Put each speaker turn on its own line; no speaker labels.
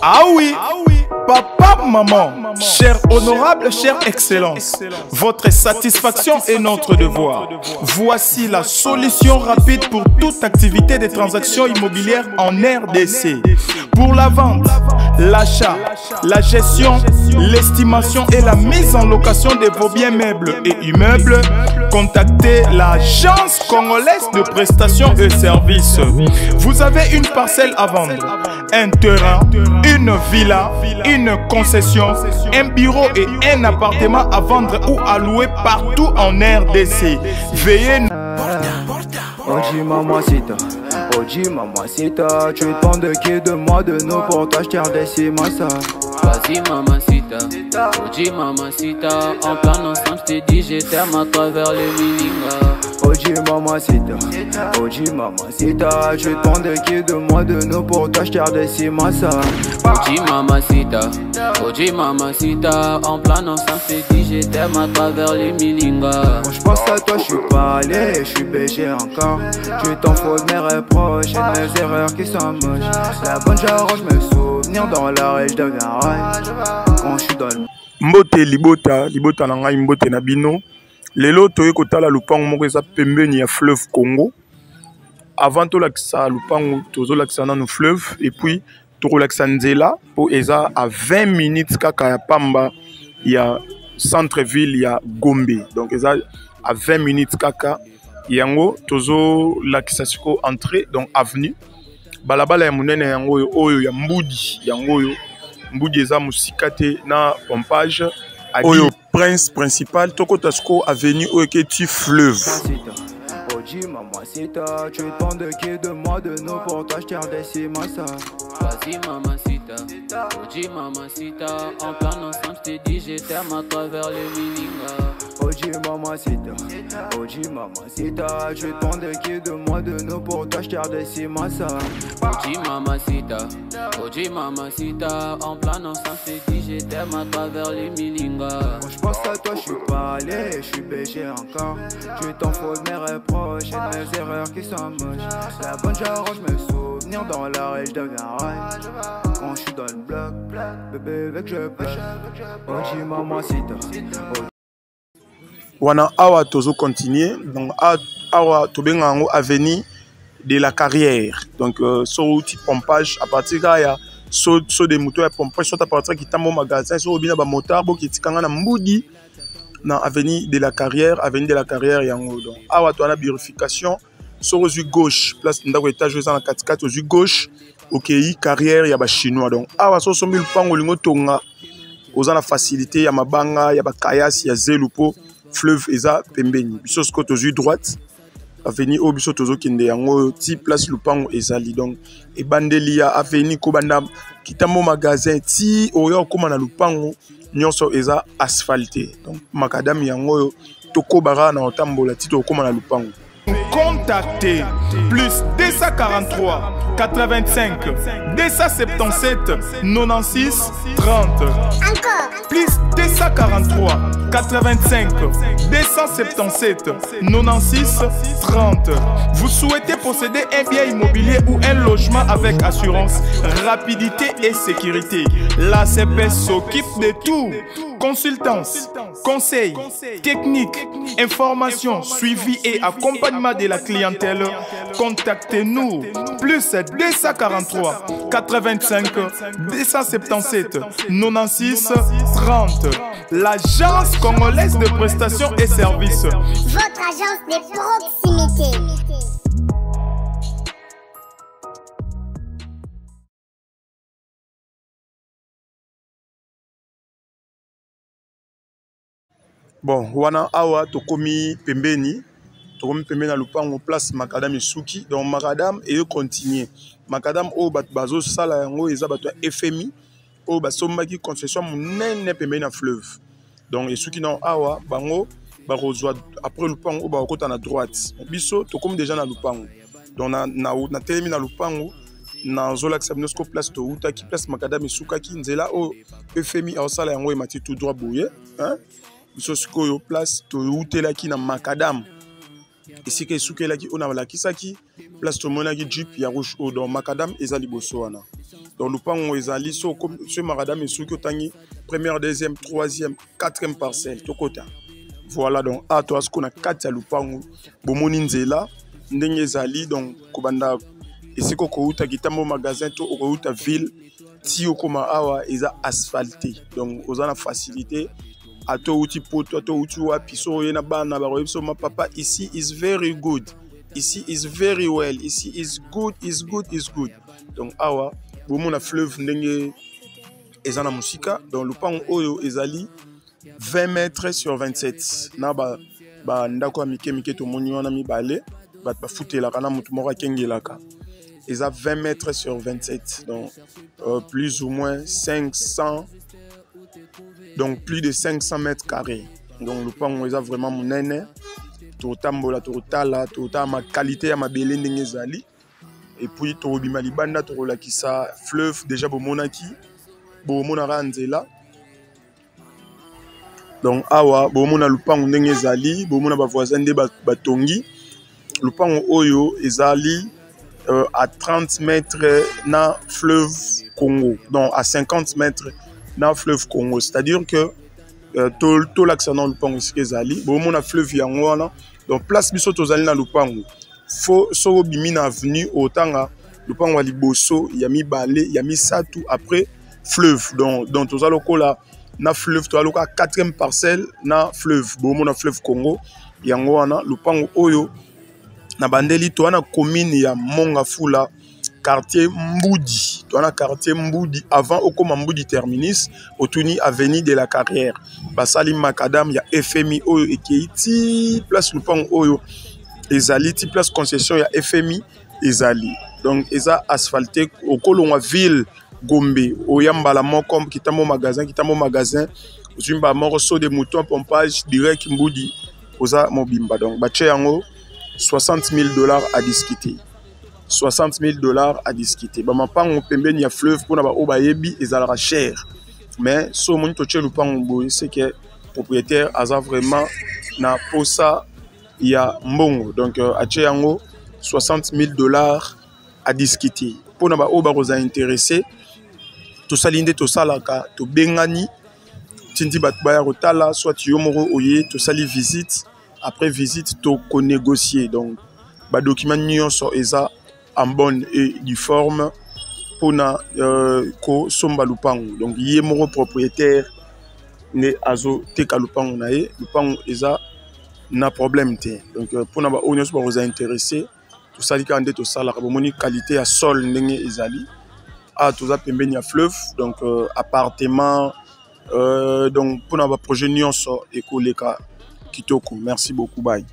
Ah oui, papa, maman, cher honorable, chère excellence, votre satisfaction est notre devoir. Voici la solution rapide pour toute activité de transactions immobilières en RDC. Pour la vente, l'achat, la gestion, l'estimation et la mise en location de vos biens meubles et immeubles, contactez l'Agence congolaise de prestations et services. Vous avez une parcelle à vendre, un terrain, une villa, une concession, un bureau et un appartement à vendre ou à louer partout en RDC. Veuillez...
Oji mamacita, Oji mamacita, tu te de qui de moi de nous pour t'acheter des massa.
Vas-y mamacita, Oji mamacita, en plan ensemble je t'ai dit je t'aime à travers le milinga.
Oji mamacita, tu te de qui de moi de nous pour t'acheter des massa.
Oji mamacita, en plan ensemble je t'ai dit je t'aime à travers le milinga.
Quand je pense à toi je suis pas allé, je suis BG encore. Tu t'en fous de mes reproches et de mes erreurs qui sont moches. La bonne j'arrange mes souvenirs dans la rage de garage. Quand je suis dans le...
Mbote libota na ngai mbote na bino. Lelo toye kotala lupango moko eza pembeni ya fleuve Congo. Avant to lakisa lupango tozo lakisa na no fleuve et puis to lakisa nzela po eza à 20 minutes kaka ya pamba ya centre ville ya Gombe. Donc eza à 20 minutes kaka yango tozo lakisa siko entrée donc avenue. Balabala ya munene yango oyo ya mbudi yango oyo mbudi eza musikate na pompage. Oyo prince principal toko tasko avenue oyo keti fleuve.
Oji mamacita, tu te de qui de moi de nous pour t'acheter des massa.
Vas-y mamacita, Oji mamacita, en plan ensemble je t'ai dit je t'aime à travers le milinga.
Oji mamacita, tu te de qui de moi de nous pour t'acheter des massa.
Oji mamacita, en plan ensemble je t'ai dit je t'aime à travers le milinga.
Quand je pense à toi je suis pas allé, je suis BG encore. Tu t'en fous de mes reproches et de mes erreurs qui sont moches. La bonne j'arrange mes souvenirs dans la rage de garage. Quand je suis dans le bloc, bébé avec je pêche. Oji mamacita.
Wana awa tozo continuer donc awa tobenga ngo avenue de la carrière donc so outil pompage à partir ya so des motos ya pompage soit à partir qui tambo magasin so bina ba motard bo ki tikanga na mbudi na avenue de la carrière yango donc awa to na purification so aux gauche place ndako étage aux na 4 aux gauche okei carrière ya ba chinois donc awa so sombi lupango lingo tonga aux na facilité ya mabanga ya ba kayas ya zelupo fleuve eza pembeni biso sko tozu droite avenue o biso tozo kende yango ti place lupango ezali donc e bandeli ya avenue ko banda kitamo magasin ti oyo koma na lupango nyonso eza asphalté donc makadam yango toko bara na otambola ti to koma na lupango. Contactez plus 243 85 277 96 30.
Encore
plus 243 85 277 96 30. Vous souhaitez posséder un bien immobilier ou un logement avec assurance, rapidité et sécurité. La CPS s'occupe de tout. Consultance, conseil, technique, information, suivi et accompagnement de la clientèle. Contactez-nous plus 243 85 277 96 30. L'Agence congolaise de prestations et services.
Votre agence de proximité.
Bon, wana awa tokomi pembeni na lupango place Macadam Suki. Donc Macadam et continuer. Macadam o bat bazo sala yango eza bato FMI o basombaki concession munene pembeni na fleuve. Donc Suki na awa bango ba rejoindre après lupango ba kota na droite. Biso tokomi déjà na lupango. Donc na telemi na lupango na zola xamnosko place to uta ki place Macadam Suka ki nzela o FMI au sala yango e mati tout droit boye, hein? Biso sikoyo place to utelaki na Macadam esika esukelaki ona balakisaki place tomonaki jeep ya rouge o dans Macadam ezali boso wana donc lupango ezali so maradam esuki otangi première, deuxième, troisième, quatrième parcelle tokota. Voilà donc a to asko na kati ya lupango bomoni nzela ndenge ezali donc kobanda esiko kouta kitambo magasin to okouta ville ti okoma awa eza asphalté donc oza na facilité ato uti poto ato uti wapi so yena bana ba so ma papa ici is very good, ici is very well, ici is good, is good, is good. Donc awa bomona fleuve ndenge eza na musika donc lupango oyo ezali 20 mètres sur 27 na ba ndako mike to moni wana mibale ba futela kana mutu moko akengelaka eza 20 mètres sur 27 donc plus ou moins 500 donc plus de 500 mètres carrés donc lupango eza vraiment munene totambola totala ma qualité ya mabele ndenge ezali et puis tobima libanda tolakisa fleuve déjà bomonaki bomona nzela. Donc awa bomona lupango ndenge ezali bomona ba voisins de batongi lupango oyo ezali à 30 mètres na fleuve Congo donc à 50 mètres na fleuve Congo, c'est-à-dire que tout l'accès dans lupango ezali bomona fleuve yango wana donc place biso tozali na lupango fo so bimi na avenue otanga lupango wa liboso ya mibale ya misatu après fleuve donc tozali lokola na fleuve to aloka 4e parcelle na fleuve bomona fleuve Congo yango wana lupango oyo na bandeli to wana commune ya Mongafula quartier Mboudi to wana quartier Mboudi avant okoma Mboudi terminus otuni avenue de la Carrière basali makadam ya FMI oyo ekeiti place lupango oyo ezali ti place concession ya FMI ezali donc eza asphalté okolongwa ville Gombe oyambala moko kitamo magasin ozimba moko so de mouton pompage direct Mboudi oza mobimba donc bache yango $60,000 à discuter. $60,000 à discuter. Ba mapango pembeni ya fleuve pona ba obayebi ezala cher. Mais so moni to tche lupango boy c'est que propriétaire aza vraiment na posa ya mbongo donc ache yango $60,000 à discuter. Pona ba oba roza intéressé to salinde to salaka to bengani tindi bat baya rotala soit yomoro oye to sali visite après visite to ko négocier donc ba document nyonso eza en bonne et due forme pona ko somba lupango donc yé moro propriétaire ne azo teka lupango na ye lupango eza na problème te donc pona ba onyoso ba roza intéressé to sali kande to sala ka moni qualité ya sol ndenge ezali a toza pembeni ya fleuve donc appartement donc pona ba projet nyonso ekoleka kitoko. Merci beaucoup, bye.